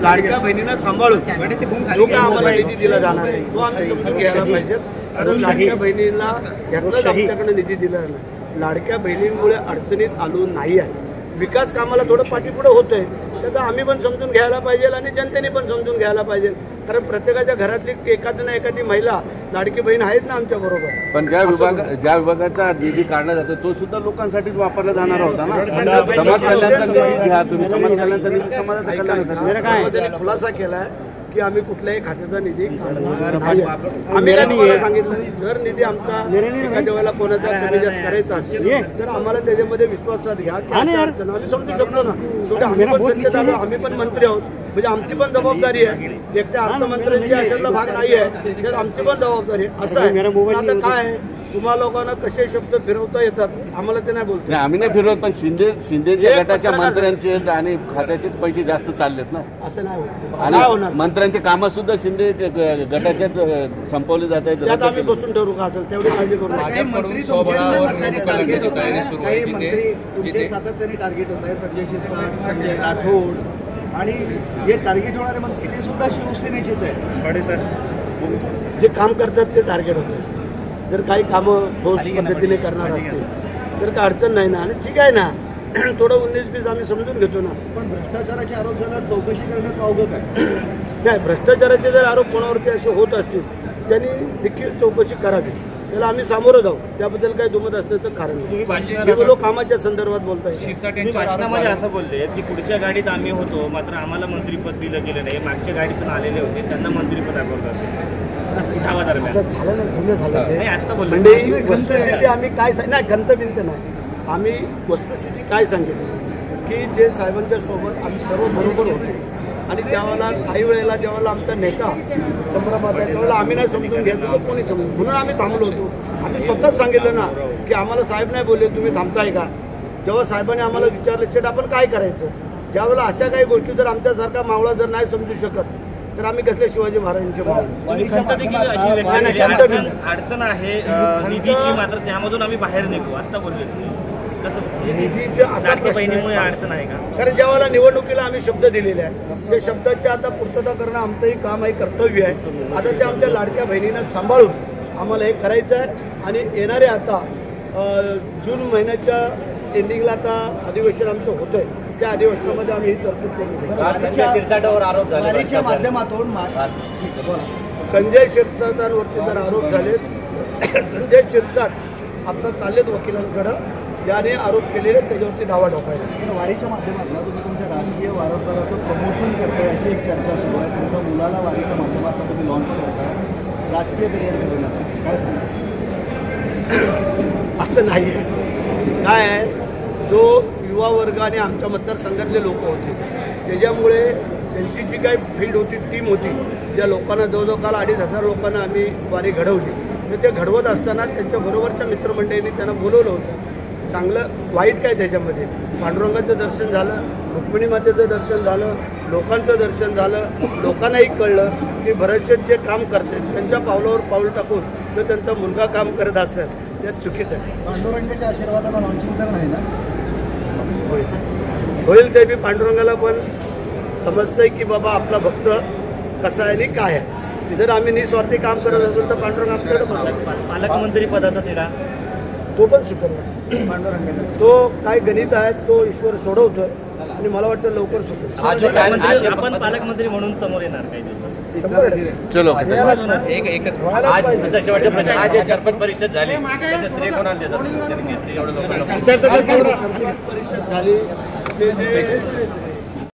लाडक्या बहिणींना सांभाळून जो काय आम्हाला निधी दिला जाणार आहे तो आम्ही समजून घ्यायला पाहिजे। कारण लाडक्या बहिणीला यातनंच आमच्याकडे निधी दिला आहे। लाडक्या बहिणींमुळे अडचणीत आलो नाही आहे। विकास कामाला थोडं पाठीपुढे होतंय, त्याचं आम्ही पण समजून घ्यायला पाहिजे आणि जनतेने पण समजून घ्यायला पाहिजे। कारण प्रत्येकाच्या घरातली एखादी ना एखादी महिला लाडकी बहीण आहेत ना आमच्या बरोबर। पण ज्या विभागाचा निधी काढला जातो तो सुद्धा लोकांसाठीच वापरला जाणार होता ना। समाज कल्याणचा निधी घ्या तुम्ही, समाज कल्याणचा निधी समाजाच्या कल्याणासाठी खुलासा केलाय की आम्ही कुठल्याही खात्याचा निधी काढणार नाही। आम्ही तुम्हाला सांगितलं जर निधी आमचा एखाद्या वेळेला कोणाचा कमी जास्त करायचा असेल तर आम्हाला त्याच्यामध्ये विश्वासात घ्या की अशी अडचण आम्ही समजू शकतो ना। शेवटी आम्ही पण सत्तेत आलो, आम्ही पण मंत्री आहोत, म्हणजे आमची पण जबाबदारी आहे। एकट्या अर्थमंत्र्यांची अशातला भाग नाही आहे, त्यात आमची पण जबाबदारी असं आहे। आता काय तुम्हा लोकांना कसे शब्द फिरवता येतात आम्हाला ते नाही बोलतो। आम्ही नाही फिरवत, पण शिंदेच्या गटाच्या मंत्र्यांचे आणि खात्याचे पैसे जास्त चाललेत ना, असं नाही होणार। मंत्र्यांचे कामं सुद्धा शिंदे गटाच्याच संपवले जात आहेत। त्यात आम्ही बसून ठरवू का असेल तेवढी काळजी करू नका। तुमचे सातत्याने टार्गेट होत आहे संजय शिरसाट, संजय राठोड आणि जे टार्गेट होणारे मंत्री ते सुद्धा शिवसेनेचेच आहे। सर जे काम करतात ते टार्गेट होतं। जर काही कामं ठोस पद्धतीने करणार असतील तर काय अडचण नाही ना, आणि ठीक आहे ना, थोडं 19-20 आम्ही समजून घेतो ना। पण भ्रष्टाचाराचे आरोप झाल्यावर चौकशी करण्यात अवघड आहे। नाही, भ्रष्टाचाराचे जर आरोप कोणावरती असे होत असतील त्यांनी देखील चौकशी करावी, त्याला आम्ही सामोरं जाऊ, त्याबद्दल काही दुमत असण्याचं कारण नाही। लोक कामाच्या संदर्भात बोलताय। भाषणामध्ये असं बोलले की पुढच्या गाडीत आम्ही होतो मात्र आम्हाला मंत्रीपद दिलं गेलं नाही, मागच्या गाडीतून आलेले होते त्यांना मंत्रीपद उठावा दरम्यान झालं नाही, जुनं झालं ते। आता बोलले म्हणजे वस्तुस्थिती आम्ही काय नाही, खंत बिंत नाही, आम्ही वस्तुस्थिती काय सांगितली की जे साहेबांच्या सोबत आम्ही सर्व बरोबर होतो आणि त्यावेळेला काही वेळेला ज्यावेळेला आमचा नेता संभ्रमात आहे त्यावेळेला आम्ही नाही समजून घ्यायचो तर कोणी समजून, म्हणून आम्ही थांबलो होतो। आम्ही स्वतःच सांगितलं ना की आम्हाला साहेब नाही बोलले तुम्ही थांबताय का। जेव्हा साहेबांनी आम्हाला विचारलं शेट आपण काय करायचं, ज्यावेळेला अशा काही गोष्टी जर आमच्यासारखा मावळा जर नाही समजू शकत तर आम्ही कसले शिवाजी महाराजांचे अडचण आहे निधीची, मात्र त्यामधून आम्ही बाहेर निघू आता बोलले कसं निधीचे असा बहिणीमुळे अडचण आहे का। कारण ज्यावेळेला निवडणुकीला आम्ही शब्द दिलेले आहे त्या शब्दाची आता पूर्तता करणं आमचंही काम आहे, कर्तव्य आहे। आता ते आमच्या लाडक्या बहिणींना सांभाळून आम्हाला हे करायचं आहे आणि येणारे आता जून महिन्याच्या एंडिंगला आता अधिवेशन आमचं होतंय, त्या अधिवेशनामध्ये आम्ही ही तरतूद करू। संजय शिरसाटावर आरोप झाले माध्यमातून संजय शिरसाटांवरती जर आरोप झाले, संजय शिरसाट आता चाललेत वकिलांकडं, ज्याने आरोप केलेले त्याच्यावरती दावा ठोकायचा। वारीच्या माध्यमातून तुम्ही तुमच्या राजकीय वारसाचं प्रमोशन करताय अशी एक चर्चा सुरू आहे। तुमच्या मुलाला वारीच्या माध्यमातून तुम्ही लॉन्च करताय राजकीय करिअर घडवण्यासाठी, काय सांगा? असं नाही आहे, काय आहे, जो युवा वर्ग आणि आमच्या मतदारसंघातले लोक होते त्याच्यामुळे त्यांची जी काही फील्ड होती, टीम होती, ज्या लोकांना जवळजवळ काल 2,500 लोकांना आम्ही वारी घडवली, तर ते घडवत असताना त्यांच्याबरोबरच्या मित्रमंडळींनी त्यांना बोलवलं होतं। चांगलं वाईट काय त्याच्यामध्ये, पांडुरंगाचं दर्शन झालं, रुक्मिणी मातेचं दर्शन झालं, लोकांचं दर्शन झालं, लोकांनाही कळलं की बरेचसे जे काम करतात त्यांच्या पावलावर पाऊल टाकून जर त्यांचा मुलगा काम करत असेल त्यात चुकीचं आहे। पांडुरंगाच्या आशीर्वादाला लॉन्चिंग तर नाही ना? होईल ते बी पांडुरंगाला पण समजतंय की बाबा आपला भक्त कसा आहे आणि काय आहे। जर आम्ही निस्वार्थी काम करत असेल तर पांडुरंग आमच्याकडे पालकमंत्री पदाचा तिढा तो पण सुटेल। पांडुरंगाचा तो काय गणित आहे तो ईश्वर सोडवतोय आणि मला वाटतं लवकर सुटेल। आपण पालकमंत्री म्हणून समोर येणार काही दिवसात। चलो सरपंच परिषद झाली श्रेय कोणाला देतात? परिषद झाली